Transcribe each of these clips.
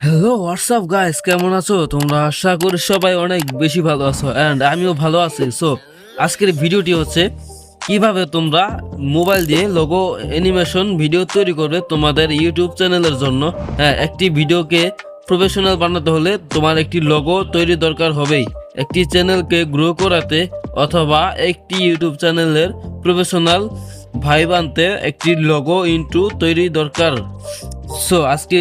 Hello WhatsApp guys, কেমন আছো তোমরা? আশা করি সবাই অনেক বেশি ভালো আছো অ্যান্ড আমিও ভালো আছি। সো আজকের ভিডিওটি হচ্ছে কিভাবে তোমরা মোবাইল দিয়ে লোগো অ্যানিমেশন ভিডিও তৈরি করবে তোমাদের ইউটিউব চ্যানেলের জন্য। হ্যাঁ, একটি ভিডিওকে প্রফেশনাল বানাতে হলে তোমার একটি লোগো তৈরি দরকার হবেই। একটি চ্যানেলকে গ্রো করাতে অথবা একটি ইউটিউব চ্যানেলের প্রফেশনাল ভাইব আনতে একটি লোগো ইন্ট্রো তৈরি দরকার। সো আজকে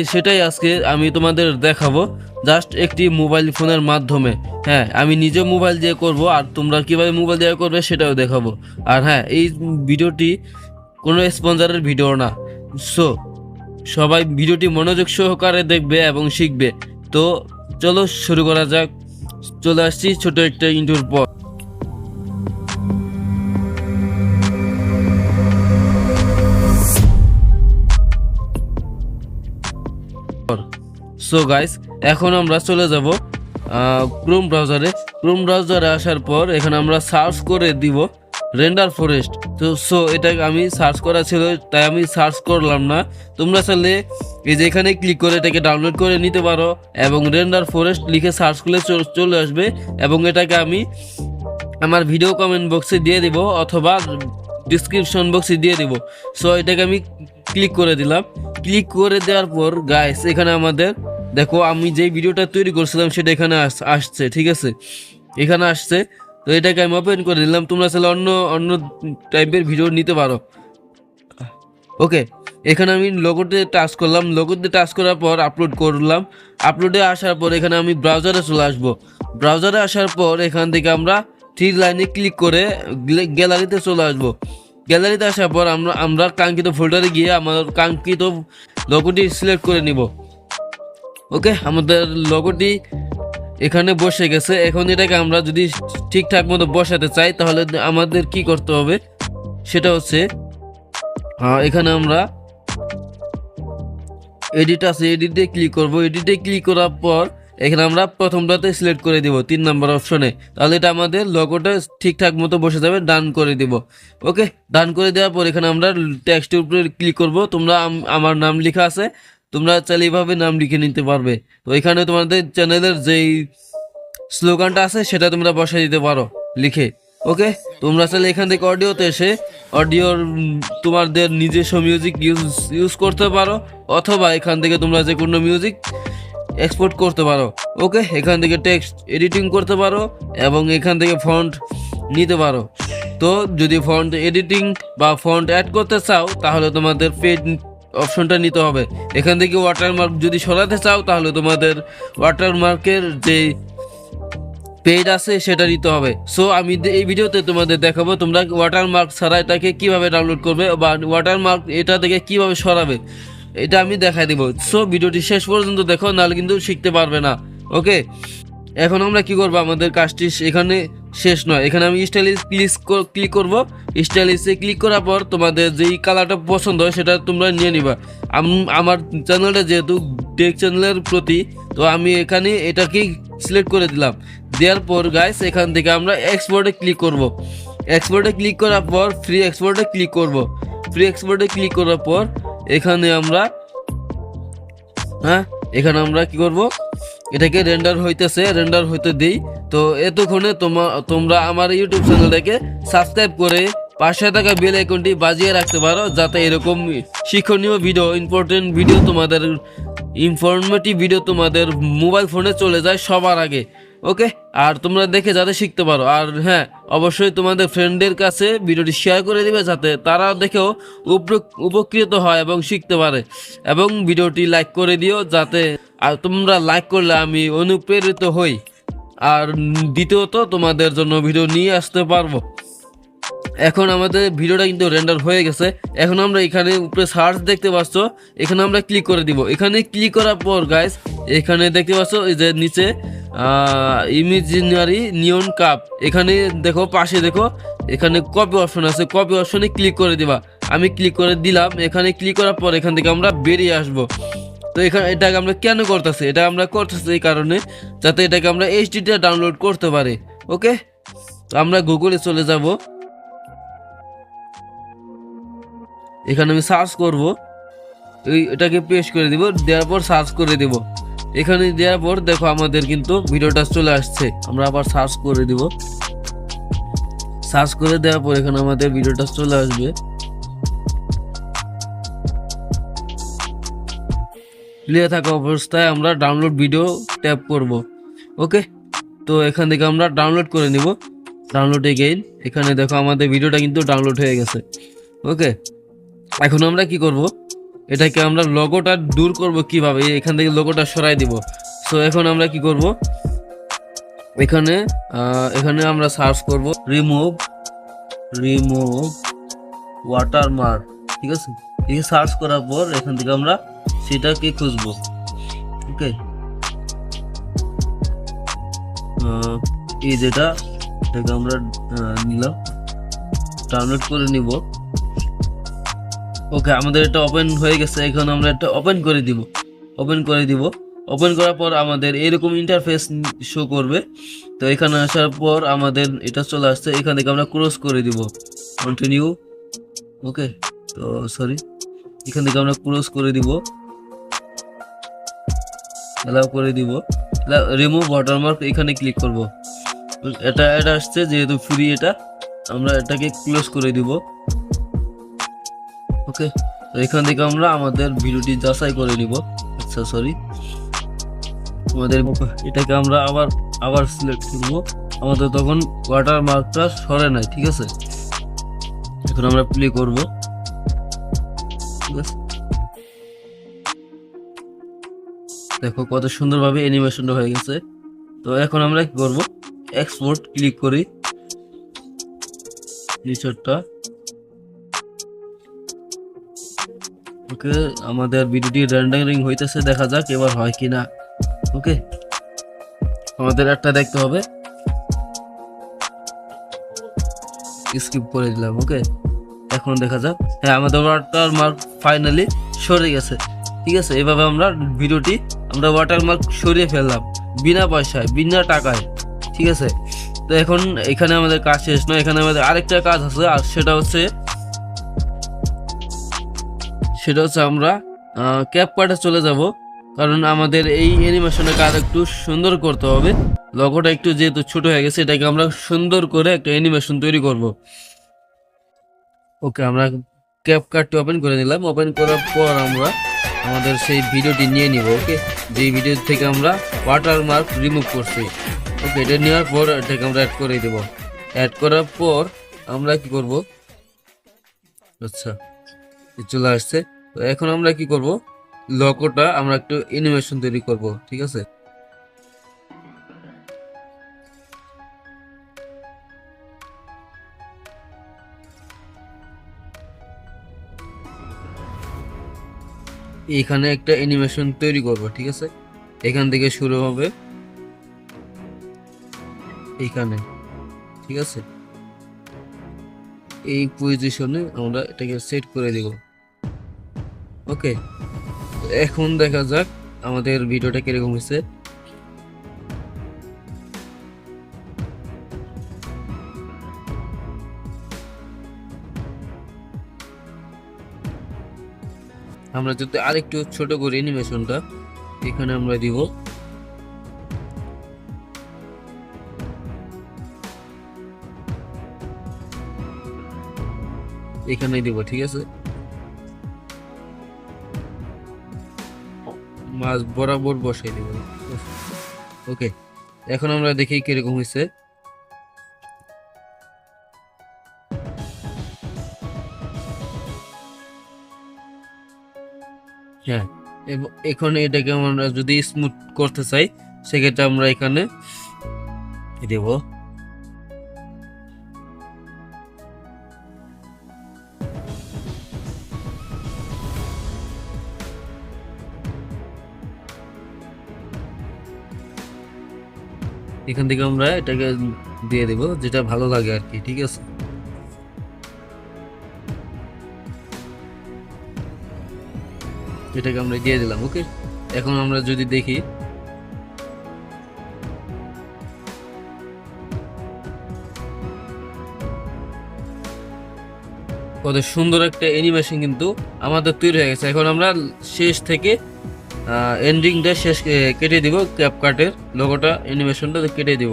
আমি তোমাদের দেখাবো জাস্ট একটি মোবাইল ফোনের মাধ্যমে। হ্যাঁ, আমি নিজে মোবাইল দিয়ে করব আর তোমরা কিভাবে মোবাইল দিয়ে করবে সেটাও দেখাবো। আর হ্যাঁ, এই ভিডিওটি কোনো স্পন্সরের ভিডিও না। সো সবাই ভিডিওটি মনোযোগ সহকারে দেখবে এবং শিখবে। তো চলো শুরু করা যাক। চলে আসছি ছোট একটা ইন্ট্রোর পর। সো গাইস, এখন আমরা চলে যাব ক্রোম ব্রাউজারে আসার পর এখানে আমরা সার্চ করে দিব রেন্ডার ফরেস্ট। তো এটা আমি সার্চ করা ছিল, তাই আমি সার্চ করলাম না। তোমরা চাইলে এই যে এখানে ক্লিক করে এটাকে ডাউনলোড করে নিতে পারো এবং রেন্ডার ফরেস্ট লিখে সার্চ করলে চলে আসবে এবং এটাকে আমি আমার ভিডিও কমেন্ট বক্সে দিয়ে দিব অথবা ডিসক্রিপশন বক্সে দিয়ে দিব। সো এটাকে আমি ক্লিক করে দিলাম। ক্লিক করে দেওয়ার পর গাইস, এখানে আমাদের দেখো আমি যেই ভিডিওটা তৈরি করছিলাম সেটা এখানে আসছে, ঠিক আছে, এখানে আসছে। তো এটাকে আমি ওপেন করে দিলাম। তোমরা চাইলে অন্য অন্য টাইপের ভিডিও নিতে পারো। ওকে, এখানে আমি লোগোতে টাচ করলাম। লোগোতে টাচ করার পর আপলোড করলাম। আপলোডে আসার পর এখানে আমি ব্রাউজারে চলে আসব। ব্রাউজারে আসার পর এখান থেকে আমরা থ্রি লাইনে ক্লিক করে গ্যালারিতে চলে আসব। গ্যালারিতে আসার পর আমরা কাঙ্ক্ষিত ফোল্ডারে গিয়ে আমার কাঙ্ক্ষিত লোগোটি সিলেক্ট করে নিব। ওকে, আমাদের লোগোটি এখানে বসে গেছে। এখন এটাকে আমরা যদি ঠিকঠাক মতো বসাতে চাই তাহলে আমাদের কি করতে হবে সেটা হচ্ছে এখানে আমরা এডিট আছে, এডিটে ক্লিক করব। এডিটে ক্লিক করার পর এখানে আমরা প্রথমটাতে সিলেক্ট করে দিব 3 নম্বর অপশনে। তাহলে এটা আমাদের লোগোটা ঠিকঠাক মতো বসে যাবে। ডান করে দিব। ওকে, ডান করে দেওয়ার পর এখানে আমরা টেক্সটের উপরে ক্লিক করব। তোমরা আমার নাম লেখা আছে, তোমরা চাইলে এইভাবে নাম লিখে নিতে পারবে। তো এখানে তোমাদের চ্যানেলের যেই স্লোগানটা আছে সেটা তোমরা বসাই দিতে পারো লিখে। ওকে, তোমরা চাইলে এখান থেকে অডিওতে এসে অডিওর তোমাদের নিজস্ব মিউজিক ইউজ করতে পারো অথবা এখান থেকে তোমরা যে কোনো মিউজিক এক্সপোর্ট করতে পারো। ওকে, এখান থেকে টেক্সট এডিটিং করতে পারো এবং এখান থেকে ফন্ট নিতে পারো। তো যদি ফন্ট এডিটিং বা ফন্ট অ্যাড করতে চাও তাহলে তোমাদের পেড অপশনটা নিতে হবে। এখান থেকে ওয়াটারমার্ক যদি সরাতে চাও তাহলে তোমাদের ওয়াটারমার্কের যে পেজ আছে সেটা দিতে হবে। সো আমি এই ভিডিওতে তোমাদের দেখাবো তোমরা ওয়াটারমার্ক ছাড়া এটাকে কিভাবে ডাউনলোড করবে বা ওয়াটারমার্ক এটা থেকে কিভাবে সরাবে, এটা আমি দেখাই দিব। সো ভিডিওটি শেষ পর্যন্ত দেখো, নাহলে কিন্তু শিখতে পারবে না। ওকে, এখন আমরা কি করব, আমাদের কাজটি এখানে শেষ নয়। এখানে আমি স্টাইলিশ ক্লিক করব। স্টাইলিশে ক্লিক করার পর তোমাদের যেই কালারটা পছন্দ হয় সেটা তোমরা নিয়ে নিবা। আমার চ্যানেলটা যেহেতু টেক চ্যানেলের প্রতি, তো আমি এখানে এটাকেই সিলেক্ট করে দিলাম। দেওয়ার পর গাইস এখান থেকে আমরা এক্সপোর্টে ক্লিক করব। এক্সপোর্টে ক্লিক করার পর ফ্রি এক্সপোর্টে ক্লিক করব। ফ্রি এক্সপোর্টে ক্লিক করার পর এখানে আমরা এখানে আমরা কি করব, এটাকে রেন্ডার হইতে দিই। তো এতক্ষণে তোমরা আমার ইউটিউব চ্যানেলটাকে সাবস্ক্রাইব করে পাশে থাকা বেল আইকনটি বাজিয়ে রাখতে পারো, যাতে এরকম শিক্ষণীয় ভিডিও, ইম্পর্টেন্ট ভিডিও, তোমাদের ইনফরমেটিভ ভিডিও তোমাদের মোবাইল ফোনে চলে যায় সবার আগে। ওকে, আর তোমরা দেখে যাতে শিখতে পারো। আর হ্যাঁ, অবশ্যই তোমাদের ফ্রেন্ডদের কাছে ভিডিওটি শেয়ার করে দিবে যাতে তারা দেখেও উপকৃত হয় এবং শিখতে পারে। এবং ভিডিওটি লাইক করে দিও, যাতে আর তোমরা লাইক করলে আমি অনুপ্রেরিত হই আর দ্বিতীয়ত তোমাদের জন্য ভিডিও নিয়ে আসতে পারবো। এখন আমাদের ভিডিওটা কিন্তু রেন্ডার হয়ে গেছে। এখন আমরা এখানে উপরে সার্চ দেখতে পাচ্ছ, এখানে আমরা ক্লিক করে দিব। এখানে ক্লিক করার পর গাইস এখানে দেখতে পাচ্ছ এই যে নিচে ইমাজিনারি নিয়ন কাপ, এখানে দেখো পাশে দেখো এখানে কপি অপশন আছে। কপি অপশনে ক্লিক করে দিবা। আমি ক্লিক করে দিলাম। এখানে ক্লিক করার পর এখান থেকে আমরা বেরিয়ে আসব। তো এটাকে আমরা কেন করতেছি, এটা আমরা করতেছি এই কারণে যাতে এটাকে আমরা এইচডিতে ডাউনলোড করতে পারি। ওকে, তো আমরা গুগলে চলে যাব। এখানে আমি সার্চ করব, এটাকে পেস্ট করে দিব। দেওয়ার পর সার্চ করে দিব। এখানে দেওয়ার পর দেখো আমাদের কিন্তু ভিডিওটা চলে আসছে। আমরা আবার সার্চ করে দিব, সার্চ করে দেওয়ার পর এখানে আমাদের ভিডিওটা চলে আসবে। ক্লিয়ার থাকা অবস্থায় আমরা ডাউনলোড ভিডিও ট্যাপ করব। ওকে, তো এখান থেকে আমরা ডাউনলোড করে নিব। ডাউনলোড এগেইন, এখানে দেখো আমাদের ভিডিওটা কিন্তু ডাউনলোড হয়ে গেছে। ওকে, এখন আমরা কি করব, এটাকে আমরা লোগোটা দূর করব কিভাবে, এখান থেকে লোগোটা সরাই দিব। সো এখন আমরা কি করব, এখানে এখানে আমরা সার্চ করব রিমুভ ওয়াটারমার্ক, ঠিক আছে। এই সার্চ করার পর এখান থেকে আমরা সেটাকে খুঁজবো। ওকে, এই যেটা, এটাকে আমরা নিলাম, ডাউনলোড করে নিব। ওকে, আমাদের এটা ওপেন হয়ে গেছে। এখন আমরা এটা ওপেন করে দিব। ওপেন করার পর আমাদের এরকম ইন্টারফেস শো করবে। তো এখানে আসার পর আমাদের এটা চলে আসছে। এখান থেকে আমরা ক্রস করে দিব, কন্টিনিউ। ওকে, তো সরি, এখান থেকে আমরা ক্রস করে দিব, অ্যালাউ করে দিব। রিমুভ ওয়াটারমার্ক এখানে ক্লিক করব। এটা আসছে যেহেতু ফ্রি, এটা আমরা এটাকে ক্লোজ করে দিব। ওকে, তো এখান থেকে আমরা আমাদের ভিডিওটি যাচাই করে নিব। আচ্ছা সরি, আমাদের এটাকে আমরা আবার সিলেক্ট করব। আমাদের তখন ওয়াটারমার্কটা সরে নাই, ঠিক আছে। এখন আমরা প্লে করব, ঠিক আছে। দেখো কত সুন্দরভাবে অ্যানিমেশনটা হয়ে গেছে। তো এখন আমরা কি করব, এক্সপোর্ট ক্লিক করি নিচেরটা। ওকে, আমাদের ভিডিওটি রেন্ডারিং হইতেছে, দেখা যাক এবার হয় কিনা। ওকে, আমাদের একটা দেখতে হবে, স্কিপ করে দিলাম। ওকে, এখন দেখা যাক, হ্যাঁ আমাদের ওয়াটারমার্ক ফাইনালি সরে গেছে, ঠিক আছে। এভাবে আমরা ভিডিওটি ওয়াটারমার্ক সরিয়ে ফেললাম বিনা পয়সায়, বিনা টাকায়, ঠিক আছে। তো এখন এখানে আমাদের কাজ শেষ নয়, এখানে আমাদের আরেকটা কাজ আছে, আর সেটা হচ্ছে আমরা ক্যাপকাটে চলে যাব, কারণ আমাদের এই অ্যানিমেশনের কাজ একটু সুন্দর করতে হবে। লোগোটা একটু যেহেতু ছোট হয়ে গেছে, এটাকে আমরা সুন্দর করে একটা অ্যানিমেশন তৈরি করব। ওকে, আমরা ক্যাপকাটটি ওপেন করে নিলাম। ওপেন করার পর আমরা আমাদের সেই ভিডিওটি নিয়ে নিব। ওকে, যেই ভিডিও থেকে আমরা ওয়াটারমার্ক রিমুভ করছি। ওকে, এটা নেওয়ার পর এটাকে আমরা অ্যাড করে দেব। অ্যাড করার পর আমরা কি করব, আচ্ছা চলে আসছে। তো এখন আমরা কি করব, লোগোটা আমরা একটু অ্যানিমেশন তৈরি করব, ঠিক আছে। এখানে একটা অ্যানিমেশন তৈরি করব, ঠিক আছে। এখান থেকে শুরু হবে, এইখানে, ঠিক আছে। এই পজিশনে আমরা এটাকে সেট করে দিব। ওকে, এখন দেখা যাক আমাদের ভিডিওটা কিরকম হয়েছে। আমরা যদি আরেকটু ছোট করে অ্যানিমেশনটা এখানে আমরা দিব, এখানে দিব, ঠিক আছে। মাছ বরাবর বসাই দিব। ওকে, এখন আমরা দেখি কিরকম হয়েছে। হ্যাঁ, এখন এটাকে আমরা যদি স্মুথ করতে চাই, সেক্ষেত্রে আমরা এখানে দেব। এখান থেকে আমরা এটাকে দিয়ে দেব, যেটা ভালো লাগে আর কি, ঠিক আছে। এটাকে আমরা দিয়ে দিলাম। ওকে, এখন আমরা যদি দেখি, কত সুন্দর একটা অ্যানিমেশন কিন্তু আমাদের তৈরি হয়ে গেছে। এখন আমরা শেষ থেকে এন্ডিংটা শেষ কেটে দিব, ক্যাপকাটের লোগোটা অ্যানিমেশনটা কেটে দিব।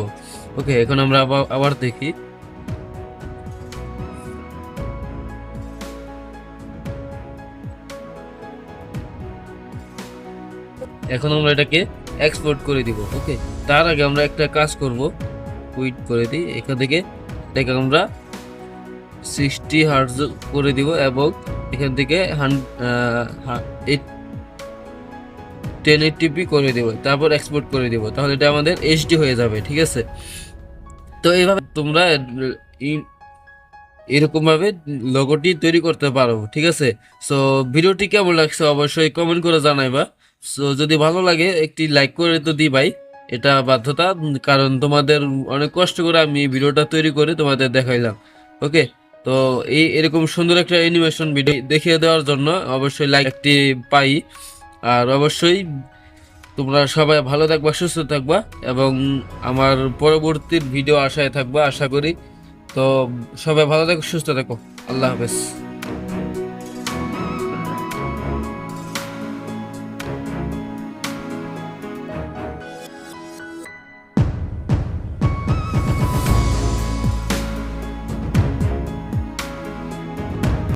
ওকে, এখন আমরা আবার দেখি। এখন আমরা এটাকে এক্সপোর্ট করে দিব। ওকে, তার আগে আমরা একটা কাজ করব, কুইট করে দিই। এখান থেকে এটাকে আমরা 60 হার্টজ করে দিব এবং এখান থেকে 1080p করে দিব, তারপর এক্সপোর্ট করে দিব। তাহলে এটা আমাদের এইচডি হয়ে যাবে। ঠিক আছে, তো এইভাবে তোমরা এরকম ভাবে লোগোটি তৈরি করতে পারো। ঠিক আছে, সো ভিডিওটি কেমন লাগছে অবশ্যই কমেন্ট করে জানাইবা। সো যদি ভালো লাগে একটি লাইক করে তো দিবাই, এটা বাধ্যতা, কারণ তোমাদের অনেক কষ্ট করে আমি ভিডিওটা তৈরি করে তোমাদের দেখাইলাম। ওকে, তো এরকম সুন্দর একটা অ্যানিমেশন ভিডিও দেখিয়ে দেওয়ার জন্য অবশ্যই লাইক একটি পাই। আর অবশ্যই তোমরা সবাই ভালো থাকবা, সুস্থ থাকবা এবং আমার পরবর্তী ভিডিও আশায় থাকবা আশা করি। তো সবাই ভালো থাকো, সুস্থ থাকো। আল্লাহ হাফেজ।